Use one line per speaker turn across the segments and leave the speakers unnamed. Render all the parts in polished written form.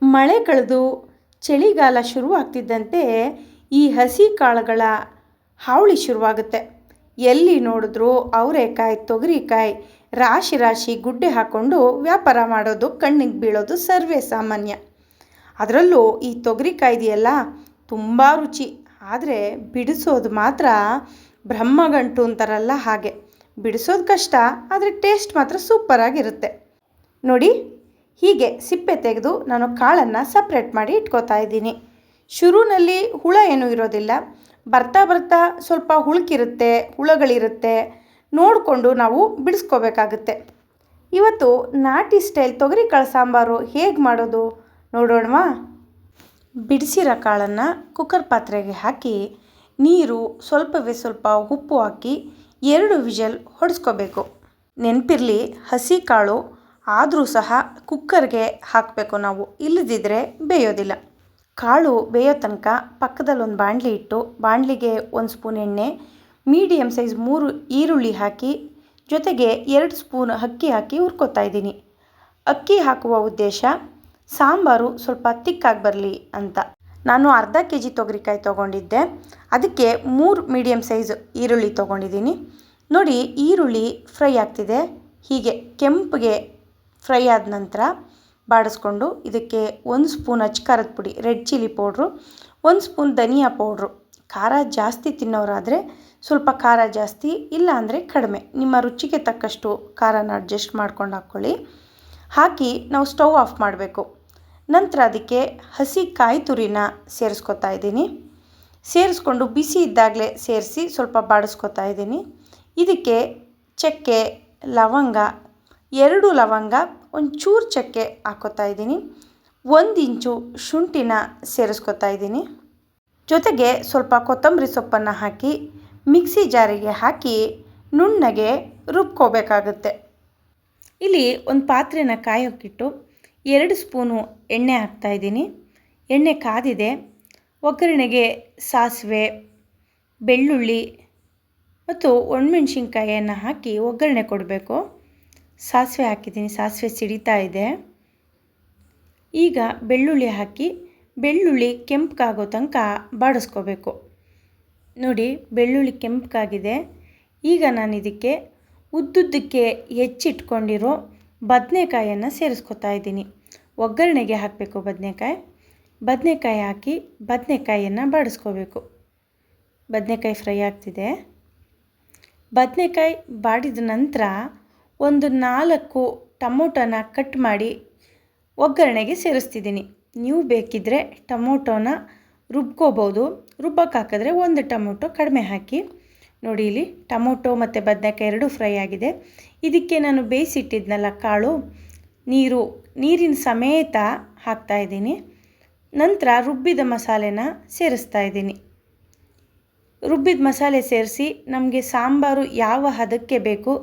ಮಳೆ ಕಳೆದು ಚಳಿಗಾಲ ಶುರುವಾಗ್ತಿದ್ದಂತೆ ಈ ಹಸಿ ಕಾಳುಗಳ ಹಾವಳಿ ಶುರುವಾಗುತ್ತೆ. ಎಲ್ಲಿ ನೋಡಿದ್ರೂ ಅವರೆಕಾಯಿ, ತೊಗರಿಕಾಯಿ ರಾಶಿ ರಾಶಿ ಗುಡ್ಡೆ ಹಾಕ್ಕೊಂಡು ವ್ಯಾಪಾರ ಮಾಡೋದು ಕಣ್ಣಿಗೆ ಬೀಳೋದು ಸರ್ವೇ ಸಾಮಾನ್ಯ. ಅದರಲ್ಲೂ ಈ ತೊಗರಿಕಾಯಿ ಇದೆಯಲ್ಲ, ತುಂಬ ರುಚಿ. ಆದರೆ ಬಿಡಿಸೋದು ಮಾತ್ರ ಬ್ರಹ್ಮಗಂಟು ಅಂತಾರಲ್ಲ ಹಾಗೆ. ಬಿಡಿಸೋದು ಕಷ್ಟ, ಆದರೆ ಟೇಸ್ಟ್ ಮಾತ್ರ ಸೂಪರಾಗಿರುತ್ತೆ. ನೋಡಿ, ಹೀಗೆ ಸಿಪ್ಪೆ ತೆಗೆದು ನಾನು ಕಾಳನ್ನು ಸಪ್ರೇಟ್ ಮಾಡಿ ಇಟ್ಕೋತಾ ಇದ್ದೀನಿ. ಶುರುವಿನಲ್ಲಿ ಹುಳ ಏನೂ ಇರೋದಿಲ್ಲ. ಬರ್ತಾ ಬರ್ತಾ ಸ್ವಲ್ಪ ಹುಳುಕಿರುತ್ತೆ, ಹುಳಗಳಿರುತ್ತೆ, ನೋಡಿಕೊಂಡು ನಾವು ಬಿಡಿಸ್ಕೋಬೇಕಾಗುತ್ತೆ. ಇವತ್ತು ನಾಟಿ ಸ್ಟೈಲ್ ತೊಗರಿಕಾಳು ಸಾಂಬಾರು ಹೇಗೆ ಮಾಡೋದು ನೋಡೋಣವಾ? ಬಿಡಿಸಿರೋ ಕಾಳನ್ನು ಕುಕ್ಕರ್ ಪಾತ್ರೆಗೆ ಹಾಕಿ ನೀರು ಸ್ವಲ್ಪವೇ ಸ್ವಲ್ಪ ಉಪ್ಪು ಹಾಕಿ 2 ವಿಷಲ್ ಹೊಡೆಸ್ಕೋಬೇಕು. ನೆನಪಿರಲಿ, ಹಸಿ ಕಾಳು ಆದರೂ ಸಹ ಕುಕ್ಕರ್ಗೆ ಹಾಕಬೇಕು ನಾವು, ಇಲ್ಲದಿದ್ದರೆ ಬೇಯೋದಿಲ್ಲ. ಕಾಳು ಬೇಯೋ ತನಕ ಪಕ್ಕದಲ್ಲಿ ಒಂದು ಬಾಣಲಿ ಇಟ್ಟು, ಬಾಣಲಿಗೆ 1 ಸ್ಪೂನ್ ಎಣ್ಣೆ, ಮೀಡಿಯಮ್ ಸೈಜ್ 3 ಈರುಳ್ಳಿ ಹಾಕಿ, ಜೊತೆಗೆ 2 ಸ್ಪೂನ್ ಅಕ್ಕಿ ಹಾಕಿ ಹುರ್ಕೋತಾ ಇದ್ದೀನಿ. ಅಕ್ಕಿ ಹಾಕುವ ಉದ್ದೇಶ ಸಾಂಬಾರು ಸ್ವಲ್ಪ ತಿಕ್ಕಾಗಿ ಬರಲಿ ಅಂತ. ನಾನು ಅರ್ಧ kg ತೊಗರಿಕಾಯಿ ತೊಗೊಂಡಿದ್ದೆ, ಅದಕ್ಕೆ 3 ಮೀಡಿಯಮ್ ಸೈಜ್ ಈರುಳ್ಳಿ ತೊಗೊಂಡಿದ್ದೀನಿ. ನೋಡಿ, ಈರುಳ್ಳಿ ಫ್ರೈ ಆಗ್ತಿದೆ. ಹೀಗೆ ಕೆಂಪಗೆ ಫ್ರೈ ಆದ ನಂತರ ಬಾಡಿಸ್ಕೊಂಡು ಇದಕ್ಕೆ 1 ಸ್ಪೂನ್ ಅಚ್ಕಾರದ ಪುಡಿ, ರೆಡ್ ಚಿಲ್ಲಿ ಪೌಡ್ರು, 1 ಸ್ಪೂನ್ ಧನಿಯಾ ಪೌಡ್ರು. ಖಾರ ಜಾಸ್ತಿ ತಿನ್ನೋರಾದರೆ ಸ್ವಲ್ಪ ಖಾರ ಜಾಸ್ತಿ, ಇಲ್ಲ ಅಂದರೆ ಕಡಿಮೆ, ನಿಮ್ಮ ರುಚಿಗೆ ತಕ್ಕಷ್ಟು ಖಾರನ ಅಡ್ಜಸ್ಟ್ ಮಾಡ್ಕೊಂಡು ಹಾಕ್ಕೊಳ್ಳಿ. ಹಾಕಿ ನಾವು ಸ್ಟವ್ ಆಫ್ ಮಾಡಬೇಕು. ನಂತರ ಅದಕ್ಕೆ ಹಸಿ ಕಾಯಿ ತುರಿನ ಸೇರಿಸ್ಕೊತಾ ಇದ್ದೀನಿ. ಸೇರಿಸ್ಕೊಂಡು ಬಿಸಿ ಇದ್ದಾಗಲೇ ಸೇರಿಸಿ ಸ್ವಲ್ಪ ಬಾಡಿಸ್ಕೊತಾ ಇದ್ದೀನಿ. ಇದಕ್ಕೆ ಚಕ್ಕೆ, ಲವಂಗ, 2 ಲವಂಗ, ಒಂಚೂರು ಚಕ್ಕೆ ಹಾಕ್ಕೋತಾ ಇದ್ದೀನಿ. 1 ಇಂಚು ಶುಂಠಿನ ಸೇರಿಸ್ಕೊತಾ ಇದ್ದೀನಿ. ಜೊತೆಗೆ ಸ್ವಲ್ಪ ಕೊತ್ತಂಬರಿ ಸೊಪ್ಪನ್ನು ಹಾಕಿ ಮಿಕ್ಸಿ ಜಾರಿಗೆ ಹಾಕಿ ನುಣ್ಣಗೆ ರುಬ್ಕೋಬೇಕಾಗುತ್ತೆ. ಇಲ್ಲಿ ಒಂದು ಪಾತ್ರೆನ ಕಾಯೋಕ್ಕಿಟ್ಟು 2 ಸ್ಪೂನು ಎಣ್ಣೆ ಹಾಕ್ತಾಯಿದ್ದೀನಿ. ಎಣ್ಣೆ ಕಾದಿದೆ. ಒಗ್ಗರಣೆಗೆ ಸಾಸಿವೆ, ಬೆಳ್ಳುಳ್ಳಿ ಮತ್ತು ಒಣಮೆಣ್ಸಿನ್ಕಾಯಿಯನ್ನು ಹಾಕಿ ಒಗ್ಗರಣೆ ಕೊಡಬೇಕು. ಸಾಸಿವೆ ಹಾಕಿದ್ದೀನಿ, ಸಾಸಿವೆ ಸಿಡಿತಾ ಇದೆ. ಈಗ ಬೆಳ್ಳುಳ್ಳಿ ಹಾಕಿ ಬೆಳ್ಳುಳ್ಳಿ ಕೆಂಪಗಾಗೋ ತನಕ ಬಾಡಿಸ್ಕೋಬೇಕು. ನೋಡಿ, ಬೆಳ್ಳುಳ್ಳಿ ಕೆಂಪಗಾಗಿದೆ. ಈಗ ನಾನು ಇದಕ್ಕೆ ಉದ್ದುದ್ದಕ್ಕೆ ಹೆಚ್ಚಿಟ್ಕೊಂಡಿರೋ ಬದನೆಕಾಯನ್ನು ಸೇರಿಸ್ಕೊತಾ ಇದ್ದೀನಿ. ಒಗ್ಗರಣೆಗೆ ಹಾಕಬೇಕು ಬದನೆಕಾಯಿ ಹಾಕಿ ಬದನೆಕಾಯಿಯನ್ನು ಬಾಡಿಸ್ಕೋಬೇಕು. ಬದನೆಕಾಯಿ ಫ್ರೈ ಆಗ್ತಿದೆ. ಬದನೆಕಾಯಿ ಬಾಡಿದ ನಂತರ ಒಂದು 4 ಟೊಮೊಟೊನ ಕಟ್ ಮಾಡಿ ಒಗ್ಗರಣೆಗೆ ಸೇರಿಸ್ತಿದ್ದೀನಿ. ನೀವು ಬೇಕಿದ್ದರೆ ಟೊಮೊಟೊನ ರುಬ್ಕೋಬೋದು. ರುಬ್ಬಕ್ಕೆ ಹಾಕಿದ್ರೆ 1 ಟೊಮೊಟೊ ಕಡಿಮೆ ಹಾಕಿ. ನೋಡಿ, ಇಲ್ಲಿ ಟೊಮೊಟೊ ಮತ್ತು ಬದನೆಕಾಯಿ 2 ಫ್ರೈ ಆಗಿದೆ. ಇದಕ್ಕೆ ನಾನು ಬೇಯಿಸಿಟ್ಟಿದ್ನಲ್ಲ ಕಾಳು, ನೀರಿನ ಸಮೇತ ಹಾಕ್ತಾಯಿದ್ದೀನಿ. ನಂತರ ರುಬ್ಬಿದ ಮಸಾಲೆನ ಸೇರಿಸ್ತಾ ಇದ್ದೀನಿ. ರುಬ್ಬಿದ ಮಸಾಲೆ ಸೇರಿಸಿ ನಮಗೆ ಸಾಂಬಾರು ಯಾವ ಹದಕ್ಕೆ ಬೇಕು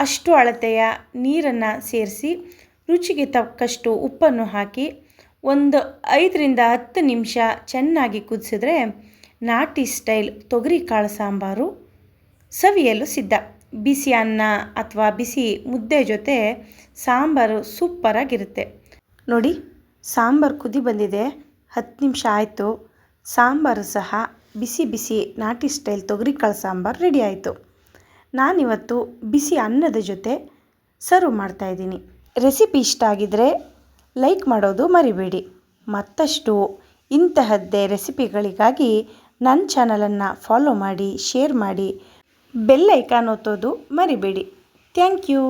ಅಷ್ಟು ಅಳತೆಯ ನೀರನ್ನು ಸೇರಿಸಿ ರುಚಿಗೆ ತಕ್ಕಷ್ಟು ಉಪ್ಪನ್ನು ಹಾಕಿ ಒಂದು 5 ರಿಂದ 10 ನಿಮಿಷ ಚೆನ್ನಾಗಿ ಕುದಿಸಿದ್ರೆ ನಾಟಿ ಸ್ಟೈಲ್ ತೊಗರಿಕಾಳು ಸಾಂಬಾರು ಸವಿಯಲು ಸಿದ್ಧ. ಬಿಸಿ ಅನ್ನ ಅಥವಾ ಬಿಸಿ ಮುದ್ದೆ ಜೊತೆ ಸಾಂಬಾರು ಸೂಪರಾಗಿರುತ್ತೆ. ನೋಡಿ, ಸಾಂಬಾರು ಕುದಿ ಬಂದಿದೆ. 10 ನಿಮಿಷ ಆಯಿತು. ಸಾಂಬಾರು ಸಹ ಬಿಸಿ ಬಿಸಿ ನಾಟಿ ಸ್ಟೈಲ್ ತೊಗರಿಕಾಳು ಸಾಂಬಾರು ರೆಡಿ ಆಯಿತು. ನಾನಿವತ್ತು ಬಿಸಿ ಅನ್ನದ ಜೊತೆ ಸರ್ವ್ ಮಾಡ್ತಾಯಿದ್ದೀನಿ. ರೆಸಿಪಿ ಇಷ್ಟ ಆಗಿದರೆ ಲೈಕ್ ಮಾಡೋದು ಮರಿಬೇಡಿ. ಮತ್ತಷ್ಟು ಇಂತಹದ್ದೇ ರೆಸಿಪಿಗಳಿಗಾಗಿ ನನ್ನ ಚಾನಲನ್ನು ಫಾಲೋ ಮಾಡಿ, ಶೇರ್ ಮಾಡಿ, ಬೆಲ್ ಐಕಾನ್ ಒತ್ತೋದು ಮರಿಬೇಡಿ. Thank you.